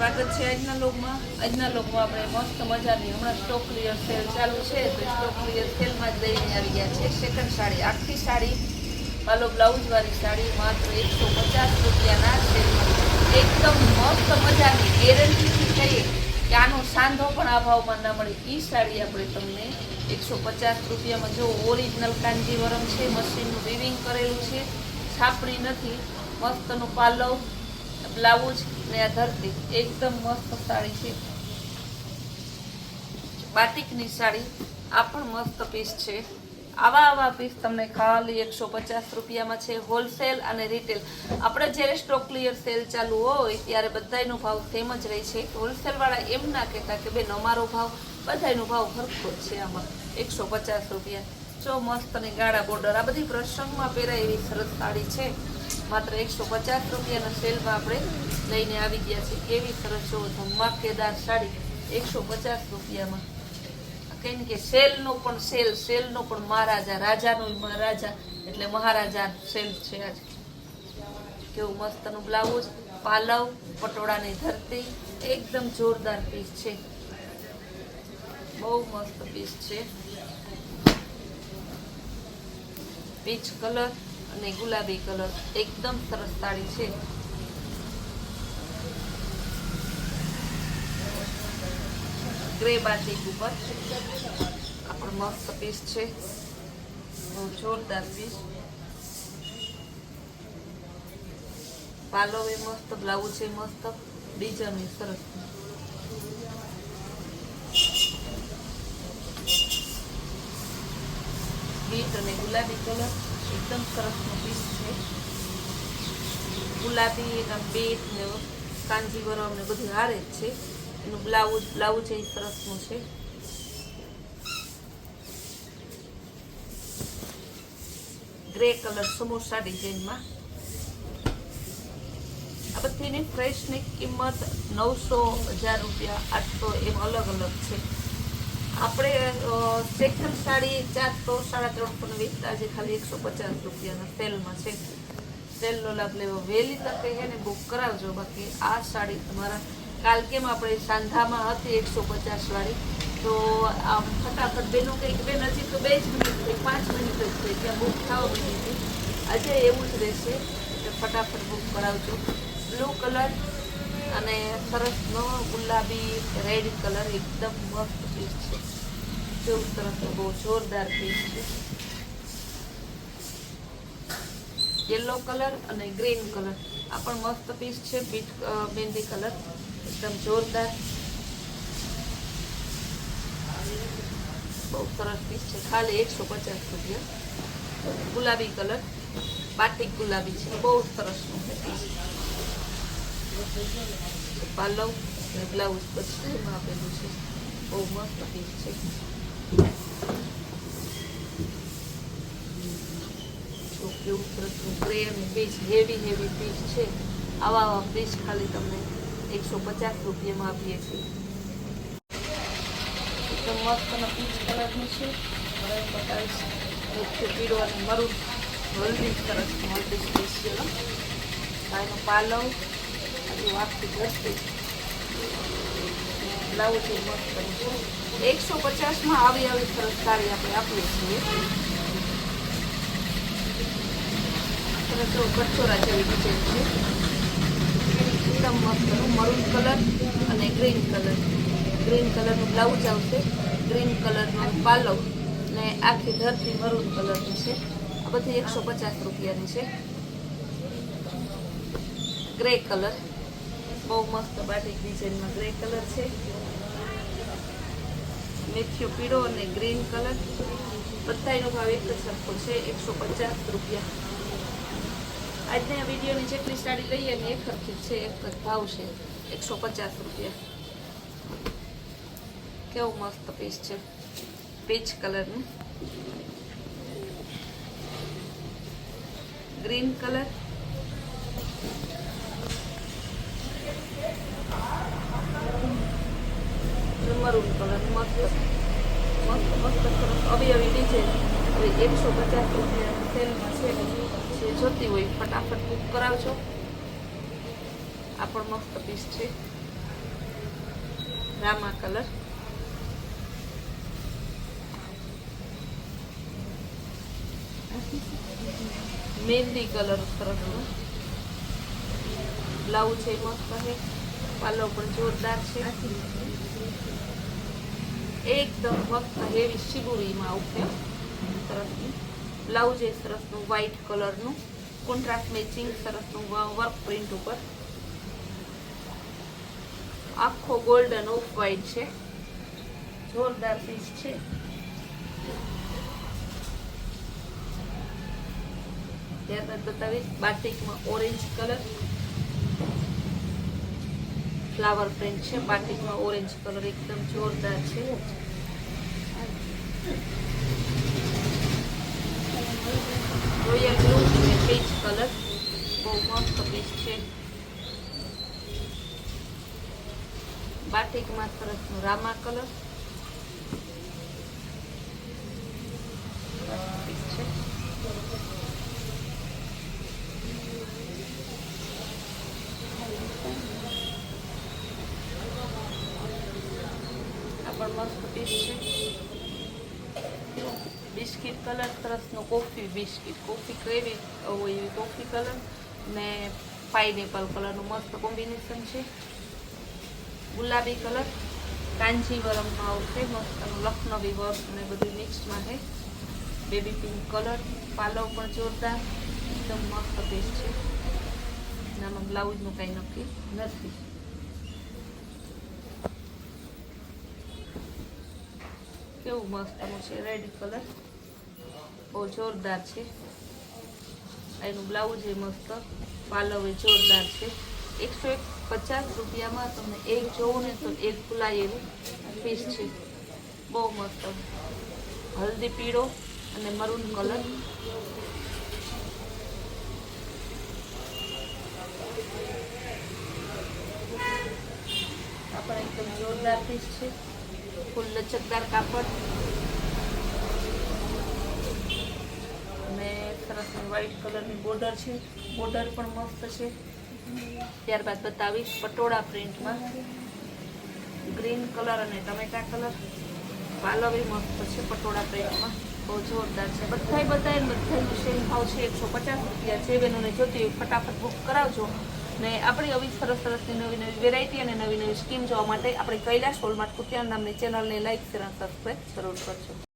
સ્વાગત છે આજના લોકમાં આપણે મસ્ત મજાની હમણાં સ્ટોક ક્લિયર સેલ ચાલુ છે તો સ્ટોક ક્લિયર સેલમાં જ લઈને આવી ગયા છે સેકન્ડ સાડી આખી સાડી પાલો બ્લાઉઝ વાળી સાડી માત્ર 150 રૂપિયાના સેલમાં એકદમ મસ્ત મજાની ગેરંટીથી કહીએ કે આનો સાંધો પણ આ ભાવમાં ના મળે એ સાડી આપણે તમને 150 રૂપિયામાં જો ઓરિજિનલ કાંજીવરમ છે મશીનનું વીવિંગ કરેલું છે છાપડી નથી મસ્તનું પાલવ બ્લાઉઝ ને આ ધરતી એકદમ મસ્ત સાડી છે બાટિકની સાડી આ પણ મસ્ત પીસ છે આવા પીસ તમને ખાલી 150 રૂપિયામાં છે હોલસેલ અને રિટેલ આપણે જ્યારે સ્ટોક ક્લિયર સેલ ચાલુ હોય ત્યારે બધાયનો ભાવ સેમ જ રહે છે હોલસેલ વાળા એમ ના કહેતા કે બેન અમારો ભાવ બધાયનો ભાવ સરખો જ છે આમાં 150 રૂપિયા જો મસ્ત અને ગાળા બોર્ડર આ બધી પ્રસંગમાં પહેરાય એવી સરસ સાડી છે માત્ર 150 રૂપિયાના સેલમાં આપણે લઈને આવી ગયા છે કેવી સરસ જો ધમાકેદાર સાડી 150 રૂપિયામાં કેમ કે સેલનો પણ મહારાજા રાજાનું મહારાજા એટલે મહારાજા સેલ છે આજે કેવું મસ્તનું બ્લાઉઝ પાલવ પટોળાની ધરતી એકદમ જોરદાર પીસ છે બહુ મસ્ત પીસ છે પીચ કલર અને ગુલાબી કલર એકદમ સરસ સાડી છે ગ્રે બાટિક ઉપર આ પણ મસ્ત પીસ છે બહુ જોરદાર પીસ પાલો એ મસ્ત બ્લાઉઝ છે મસ્ત ડિઝાઇન સરસ બીટ અને ગુલાબી કલર એકદમ સરસનો પીસ છે ગુલાબી એના બીટ ને કાંજીવરમ ને બધું હારે જ છે એનું બ્લાઉઝ એ સરસનું છે ગ્રે કલર સમોસા ડિઝાઇનમાં આ બધીની ફ્રેશની કિંમત 900 1000 રૂપિયા 800 એમ અલગ અલગ છે આપણે સેકન્ડ સાડી 400 350 વેચતા છે ખાલી 150 રૂપિયાના સેલમાં છે સેલનો લાભ લેવો વહેલી તકે છે ને બુક કરાવજો બાકી આ સાડી તમારા કાલ કેમ આપણે સાંધામાં હતી 150 વાળી તો આમ ફટાફટ બેનું કંઈક બેન હજી તો 2 જ મિનિટ થઈ 5 મિનિટ જ થઈ ત્યાં બુક થવા બની હતી આજે એવું જ રહેશે કે ફટાફટ બુક કરાવજો બ્લુ કલર અને સરસનો ગુલાબી રેડ કલર એકદમ મસ્ત પીસ છે જેવું સરસનો બહુ જોરદાર પીસ છે યલો કલર અને ગ્રીન કલર આ પણ મસ્ત પીસ છે મહેંદી કલર એકદમ જોરદાર બહુ સરસ પીસ છે ખાલી 150 રૂપિયા ગુલાબી કલર બાટિક ગુલાબી છે બહુ સરસનું છે પીસ પાલવ અને બ્લાઉઝ બધું આપેલું છે બહુ મસ્ત પીસ છે કેવું સરસનું ગ્રે અને પીસ હેવી પીસ છે આવા પીસ ખાલી તમને 150 રૂપિયામાં આપીએ છીએ એકદમ મસ્તનો પીચ કલરનું છે હવે બતાવીશ મુખ્ય પીળો અને મરૂન હલ્દી સરસ હલ્દી સ્પેશિયલ એનો પાલવ હજુ આખી ધરતી બ્લાઉઝ મસ્ત છે 150માં આવી સરસ સાડી આપણે આપીએ છીએ સરસ કચોરા જેવી ડિઝાઇન છે એકદમ મસ્તનું મરૂન કલર અને ગ્રીન કલરનું બ્લાઉઝ આવશે ગ્રીન કલરનો પાલવ ને આખી ધરતી મરૂન કલરની છે આ બધી 150 રૂપિયાની છે ગ્રે કલર બહુ મસ્ત બાટિક ડિઝાઇનમાં ગ્રે કલર છે મેથીઓ પીળો અને ગ્રીન કલર બધાનો ભાવ એક જ સરખો છે 150 રૂપિયા આજના વિડીયોની જેટલી સાડી લઈએ ને એક સરખી છે એક જ ભાવ છે 150 રૂપિયા કેવું મસ્ત પીસ છે પીચ કલરનું ગ્રીન કલર મરૂન કલર મસ્ત સરસ આવી ડિઝાઇન હવે 150 રૂપિયા સેલમાં છે જે જોતી હોય ફટાફટ બુક કરાવજો આ પણ મસ્ત પીસ છે રામા કલર, મહેંદી કલર સરસનું બ્લાઉઝ છે મસ્ત છે, પાલો પણ જોરદાર છે, એકદમ મસ્ત હેવી શિબુરીમાં આવશે સરસનું બ્લાઉઝ એ સરસનું વ્હાઈટ કલરનું કોન્ટ્રાસ્ટ મેચિંગ સરસનું વર્ક પ્રિન્ટ ઉપર આખો ગોલ્ડન ઓફ વ્હાઈટ છે, જોરદાર પીસ છે। ત્યારબાદ બતાવીશ બાટિકમાં ઓરેન્જ કલર, ફ્લાવર પ્રિન્ટ છે, બાટિકમાં ઓરેન્જ કલર એકદમ જોરદાર છે। રોયલ બ્લુ અને પીચ કલર બહુ મસ્ત પીસ છે। બાટિકમાં સરસનું રામા કલર પીસ છે। આ પણ મસ્ત પીસ છે। બિસ્કિટ કલર સરસનો કોફી બિસ્કિટ કોફી કેવી હોય એવી કોફી કલર ને પાઇનેપલ કલરનું મસ્ત કોમ્બિનેશન છે। ગુલાબી કલર કાંજીવરમમાં આવશે મસ્ત લખનવી વર્ક ને બધું મિક્સમાં છે। બેબી પિંક કલર પાલવ પણ જોરદાર એકદમ મસ્ત પીસ છે। આમાં બ્લાઉઝનું કંઈ નક્કી નથી। કેવું મસ્તનું છે રેડ કલર બહુ જોરદાર છે। એનું બ્લાઉઝ એ મસ્ત પાલવ એ જોરદાર છે। 150 રૂપિયામાં તમને એક જોવો ને તો એક ફૂલાયેલું પીસ છે, બહુ મસ્ત હલ્દી પીળો અને મરૂન કલર આ પણ એકદમ જોરદાર પીસ છે। ફૂલ લચકદાર કાપડ અને સરસ વ્હાઈટ કલરની બોર્ડર છે, બોર્ડર પણ મસ્ત છે। ત્યારબાદ બતાવીશ પટોળા પ્રિન્ટમાં ગ્રીન કલર અને ટમેટા કલર પાલવ એ મસ્ત છે પટોળા પ્રિન્ટમાં બહુ જોરદાર છે। બધાનું સેમ ભાવ છે 150 રૂપિયા। જે બહેનોને જોતી હોય ફટાફટ બુક કરાવજો ને આપણી આવી સરસ સરસની નવી નવી વેરાયટી અને નવી નવી સ્કીમ જોવા માટે આપણે કૈલાશ હોલમાર્ટ કુતિયાણા નામની ચેનલને લાઈક શેર અને સબસ્ક્રાઈબ જરૂર કરજો।